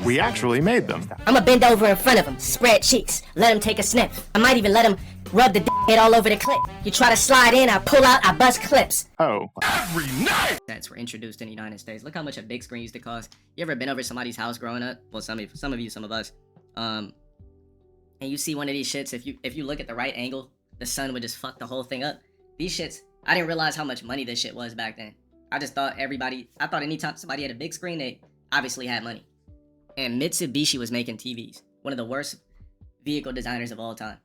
We actually made them. I'ma bend over in front of him, spread cheeks, let him take a sniff. I might even let him rub the head all over the clip. You try to slide in, I pull out, I bust clips. Oh. Every night! Sets were introduced in the United States. Look how much a big screen used to cost. You ever been over somebody's house growing up? Well, some of you, some of us. And you see one of these shits, if you look at the right angle, the sun would just fuck the whole thing up. These shits, I didn't realize how much money this shit was back then. I thought anytime somebody had a big screen, they obviously had money. And Mitsubishi was making TVs. One of the worst vehicle designers of all time.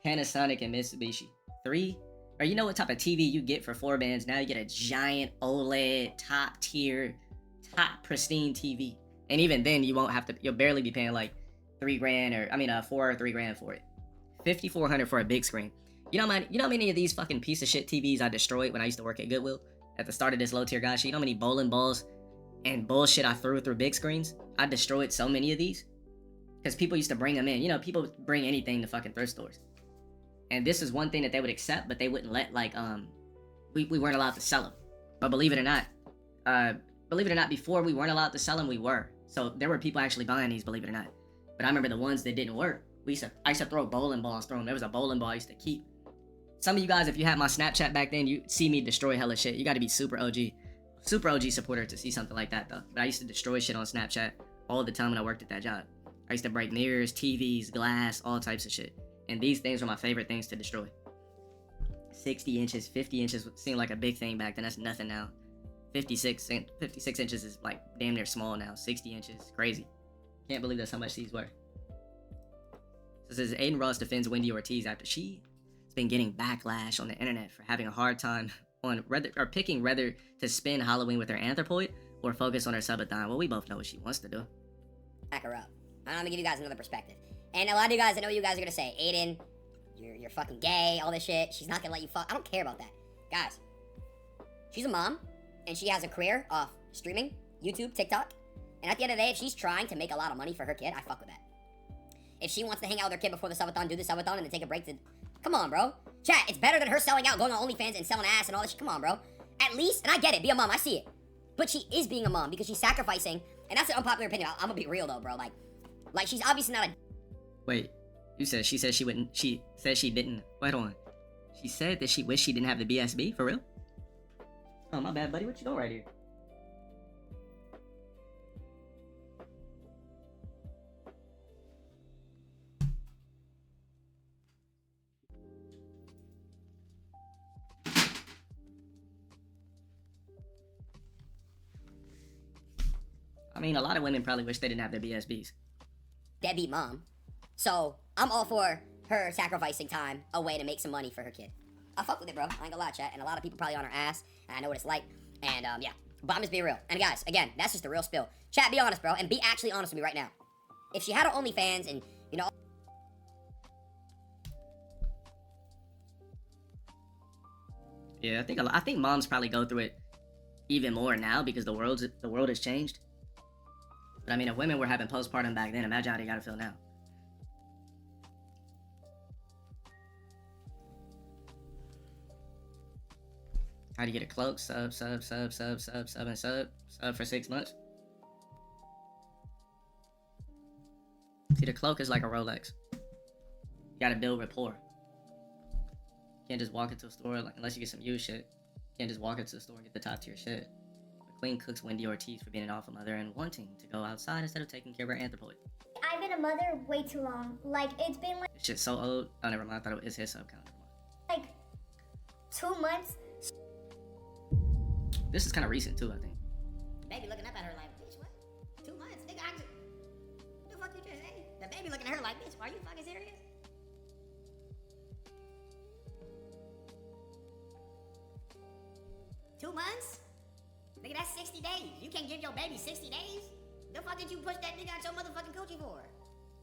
Panasonic and Mitsubishi. Or you know what type of TV you get for 4 bands? Now you get a giant OLED, top tier, top pristine TV. And even then you'll barely be paying like $4 or $3 grand for it. $5,400 for a big screen. You know how many of these fucking piece of shit TVs I destroyed when I used to work at Goodwill? At the start of this LowTierGod shit, you know how many bowling balls and bullshit I threw big screens? I destroyed so many of these. Because people used to bring them in. You know, people bring anything to fucking thrift stores. And this is one thing that they would accept, but they wouldn't let, we weren't allowed to sell them. But believe it or not, before we weren't allowed to sell them, we were. So there were people actually buying these, believe it or not. But I remember the ones that didn't work. I used to throw bowling balls through them. There was a bowling ball I used to keep. Some of you guys, if you had my Snapchat back then, you see me destroy hella shit. You gotta be super OG supporter to see something like that though. But I used to destroy shit on Snapchat all the time when I worked at that job. I used to break mirrors, TVs, glass, all types of shit. And these things were my favorite things to destroy. 60 inches, 50 inches seemed like a big thing back then. That's nothing now. 56 inches is like damn near small now. 60 inches, crazy. Can't believe that's how much these were. So it says Aiden Ross defends Wendy Ortiz after she's been getting backlash on the internet for having a hard time picking whether to spend Halloween with her anthropoid or focus on her subathon. Well, we both know what she wants to do. Back her up. I'm gonna give you guys another perspective. And a lot of you guys, I know what you guys are gonna say, Aiden, you're fucking gay, all this shit. She's not gonna let you fuck. I don't care about that. Guys, she's a mom, and she has a career of streaming, YouTube, TikTok. And at the end of the day, if she's trying to make a lot of money for her kid, I fuck with that. If she wants to hang out with her kid before the subathon, do the subathon, and then take a break to... Come on, bro. Chat, it's better than her selling out, going on OnlyFans and selling ass and all this shit. Come on, bro. At least, and I get it, be a mom, I see it. But she is being a mom because she's sacrificing, and that's an unpopular opinion. I'm gonna be real, though, bro. Like she's obviously not a... Wait, she said she wouldn't, she said she didn't, wait on. She said that she wished she didn't have the BSB, for real? Oh, my bad, buddy, what you doing right here? I mean, a lot of women probably wish they didn't have their BSBs. Deadbeat mom. So, I'm all for her sacrificing time away to make some money for her kid. I fuck with it, bro. I ain't gonna lie, chat. And a lot of people probably on her ass, and I know what it's like. And, yeah. But I'm just being real. And guys, again, that's just the real spill. Chat, be honest, bro. And be actually honest with me right now. If she had her OnlyFans and, you know... Yeah, I think moms probably go through it even more now because the world has changed. But I mean, if women were having postpartum back then, imagine how they gotta feel now. How do you get a cloak? Sub for 6 months. See, the cloak is like a Rolex. You gotta build rapport. You can't just walk into a store, unless you get some used shit. You can't just walk into the store and get the top tier shit. Queen cooks Wendy Ortiz for being an alpha mother and wanting to go outside instead of taking care of her anthropoid. I've been a mother way too long. Like, it's been like... This shit's so old. Oh, never mind. I thought it was his sub count. Like, 2 months. This is kind of recent, too, I think. Baby looking up at her like, bitch, what? 2 months? Nigga, what the fuck you just say? The baby looking at her like, bitch, are you fucking serious? Two months? Nigga, that's 60 days. You can't give your baby 60 days? The fuck did you push that nigga out your motherfucking coochie for?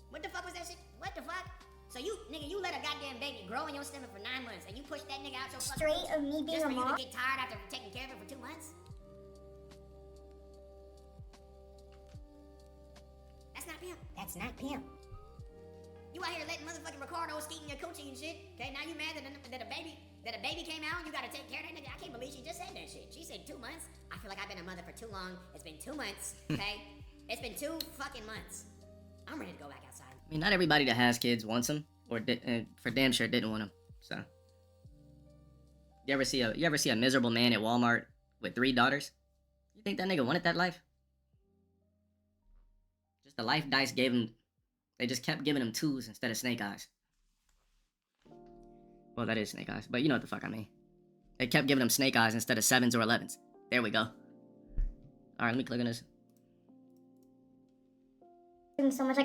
What the fuck was that shit? What the fuck? So you, nigga, you let a goddamn baby grow in your stomach for 9 months and you push that nigga out your fucking Straight of me being just a for you mom? to get tired after taking care of it for 2 months? That's not pimp. That's not pimp. You out here letting motherfucking Ricardo skeet in your coochie and shit. Okay, now you mad that a baby came out and you gotta take care of that nigga. I can't believe she just said that shit. She said 2 months. I feel like I've been a mother for too long. It's been 2 months, okay? It's been 2 fucking months. I'm ready to go back outside. I mean, not everybody that has kids wants them, or for damn sure didn't want them. So, you ever see a miserable man at Walmart with 3 daughters? You think that nigga wanted that life? Just the life dice gave him. They just kept giving him 2s instead of snake eyes. Well, that is snake eyes, but you know what the fuck I mean. They kept giving him snake eyes instead of 7s or 11s. There we go. All right, let me click on this. So much.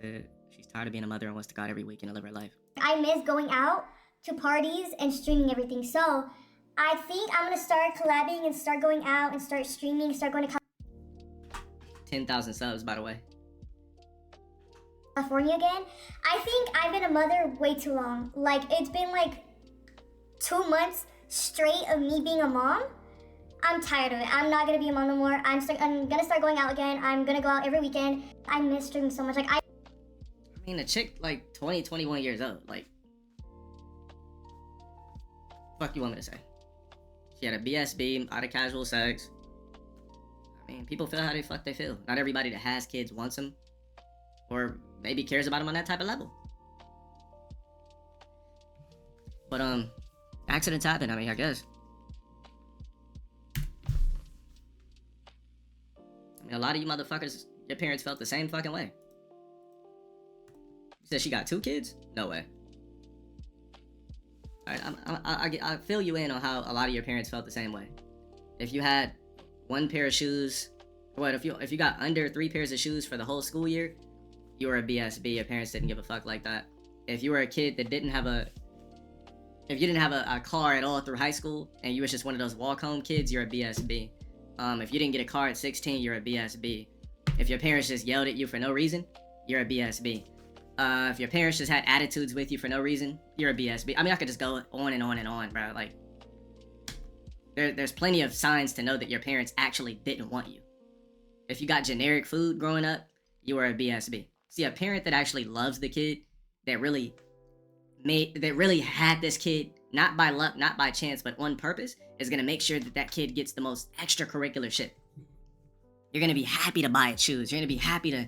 She's tired of being a mother and wants to God every weekend to live her life. I miss going out to parties and streaming everything. So I think I'm gonna start collabing and start going out and start streaming, start going to 10,000 subs, by the way. California again. I think I've been a mother way too long. Like, it's been like 2 months straight of me being a mom. I'm tired of it. I'm not gonna be a mom no more. I'm gonna start going out again. I'm gonna go out every weekend. I miss streaming so much. Like, I mean, a chick like 20, 21 years old, like, fuck you want me to say? She had a BSB, out of casual sex. I mean, people feel how they fuck they feel. Not everybody that has kids wants them, or maybe cares about them on that type of level. But accidents happen. I mean, I guess. I mean, a lot of you motherfuckers, your parents felt the same fucking way. You said she got 2 kids? No way. Alright, I fill you in on how a lot of your parents felt the same way. If you had 1 pair of shoes, what if you got under 3 pairs of shoes for the whole school year, you were a BSB. Your parents didn't give a fuck like that. If you were a kid that didn't have a car at all through high school, and you was just one of those walk-home kids, you're a BSB. If you didn't get a car at 16, you're a BSB. If your parents just yelled at you for no reason, you're a BSB. If your parents just had attitudes with you for no reason, you're a BSB. I mean, I could just go on and on and on, bro. Like, there's plenty of signs to know that your parents actually didn't want you. If you got generic food growing up, you were a BSB. See, a parent that actually loves the kid, that really had this kid, not by luck, not by chance, but on purpose, is gonna make sure that that kid gets the most extracurricular shit. You're gonna be happy to buy it shoes. You're gonna be happy to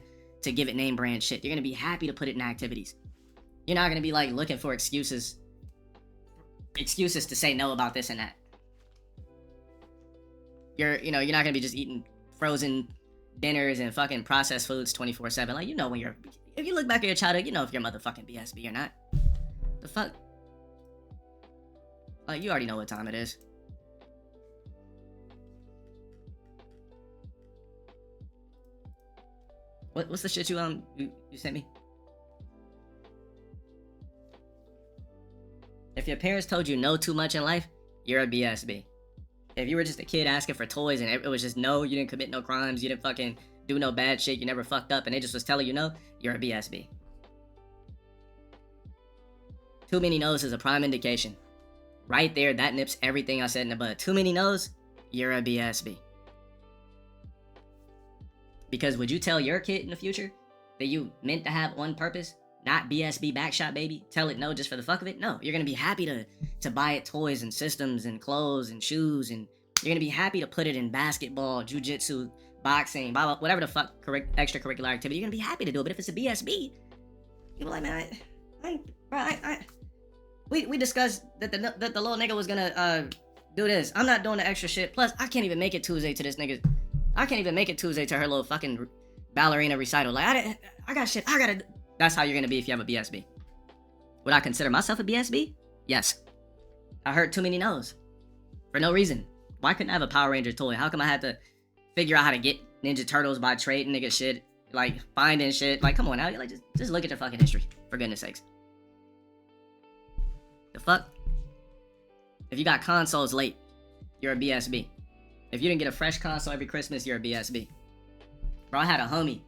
give it name brand shit. You're gonna be happy to put it in activities. You're not gonna be like looking for excuses to say no about this and that. You're not gonna be just eating frozen dinners and fucking processed foods 24/7. Like, if you look back at your childhood, you know if you're motherfucking BSB or not. The fuck? Like, you already know what time it is. What's the shit you sent me? If your parents told you no too much in life, you're a BSB. If you were just a kid asking for toys and it was just no, you didn't commit no crimes, you didn't fucking do no bad shit, you never fucked up, and they just was telling you no, you're a BSB. Too many no's is a prime indication. Right there, that nips everything I said in the bud. Too many no's, you're a BSB. Because would you tell your kid in the future that you meant to have one purpose, not BSB backshot baby? Tell it no just for the fuck of it? No, you're gonna be happy to buy it toys and systems and clothes and shoes, and you're gonna be happy to put it in basketball, jujitsu, boxing, blah, blah, whatever the fuck extracurricular activity. You're gonna be happy to do it. But if it's a BSB, you're like, man, we discussed that the little nigga was gonna do this. I'm not doing the extra shit. Plus, I can't even make it Tuesday to this nigga. I can't even make it Tuesday to her little fucking ballerina recital. Like, I got shit. I gotta. That's how you're gonna be if you have a BSB. Would I consider myself a BSB? Yes. I heard too many no's for no reason. Why couldn't I have a Power Ranger toy? How come I had to figure out how to get Ninja Turtles by trading nigga shit, like finding shit? Like, come on now, like just look at your fucking history, for goodness sakes. The fuck? If you got consoles late, you're a BSB. If you didn't get a fresh console every Christmas, you're a BSB. Bro, I had a homie.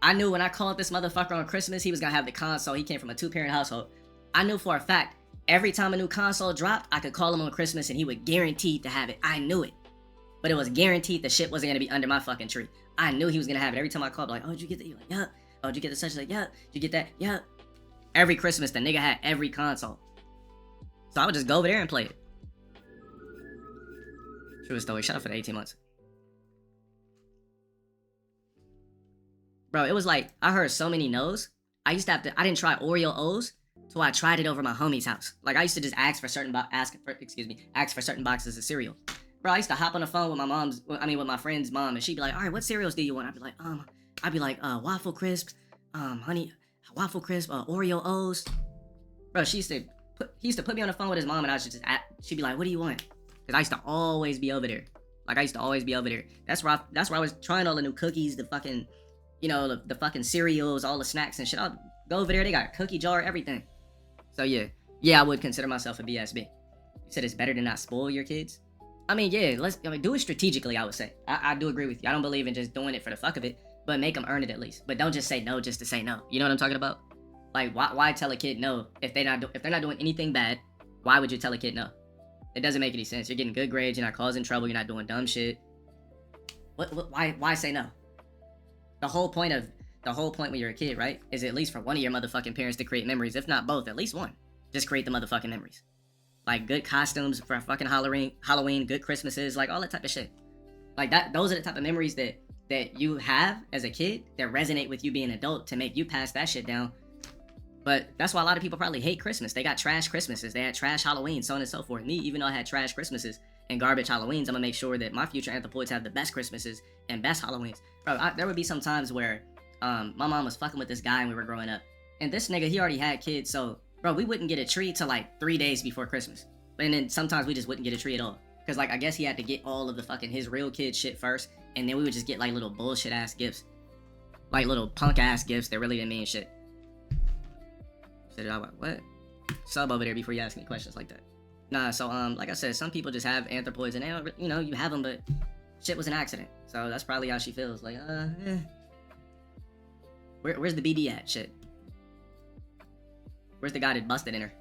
I knew when I called this motherfucker on Christmas, he was gonna have the console. He came from a 2-parent household. I knew for a fact, every time a new console dropped, I could call him on Christmas and he would guarantee to have it. I knew it. But it was guaranteed the shit wasn't gonna be under my fucking tree. I knew he was gonna have it. Every time I called, like, oh, did you get that? He was like, yeah. Oh, did you get the such? Like, yeah. Did you get that? Yeah. Every Christmas, the nigga had every console. So I would just go over there and play it. True story. Shout out for the 18 months. Bro, it was like, I heard so many no's. I used to have to, I didn't try Oreo O's, so I tried it over my homie's house. Like, I used to just ask for certain certain boxes of cereal. Bro, I used to hop on the phone with with my friend's mom, and she'd be like, all right, what cereals do you want? I'd be like, Waffle Crisps, Waffle Crisp, Oreo O's. Bro, he used to put me on the phone with his mom, and she'd be like, what do you want? Because I used to always be over there. Like, I used to always be over there. That's where I was trying all the new cookies, the fucking, the fucking cereals, all the snacks and shit. I'll go over there, they got cookie jar, everything. So yeah, I would consider myself a BSB. You said it's better to not spoil your kids? I mean, yeah, do it strategically, I would say. I do agree with you. I don't believe in just doing it for the fuck of it, but make them earn it at least. But don't just say no just to say no. You know what I'm talking about? Like, why tell a kid no if they're not doing anything bad? Why would you tell a kid no? It doesn't make any sense. You're getting good grades. You're not causing trouble. You're not doing dumb shit. Why say no? The whole point when you're a kid, right, is at least for one of your motherfucking parents to create memories, if not both, at least one. Just create the motherfucking memories. Like good costumes for fucking Halloween, good Christmases, like all that type of shit. Like that. Those are the type of memories that you have as a kid that resonate with you being an adult to make you pass that shit down. But that's why a lot of people probably hate Christmas. They got trash Christmases. They had trash Halloween, so on and so forth. Me, even though I had trash Christmases and garbage Halloweens, I'm gonna make sure that my future anthropoids have the best Christmases and best Halloweens. Bro, there would be some times where my mom was fucking with this guy when we were growing up. And this nigga, he already had kids, so, bro, we wouldn't get a tree till like 3 days before Christmas. And then sometimes we just wouldn't get a tree at all. Because, like, I guess he had to get all of the fucking his real kid shit first, and then we would just get, like, little bullshit-ass gifts. Like, little punk-ass gifts that really didn't mean shit. What? Sub over there before you ask me questions like that. Nah, so, like I said, some people just have anthropoids, and they don't, you have them, but shit was an accident. So that's probably how she feels. Like, Where's the BD at? Shit. Where's the guy that busted in her?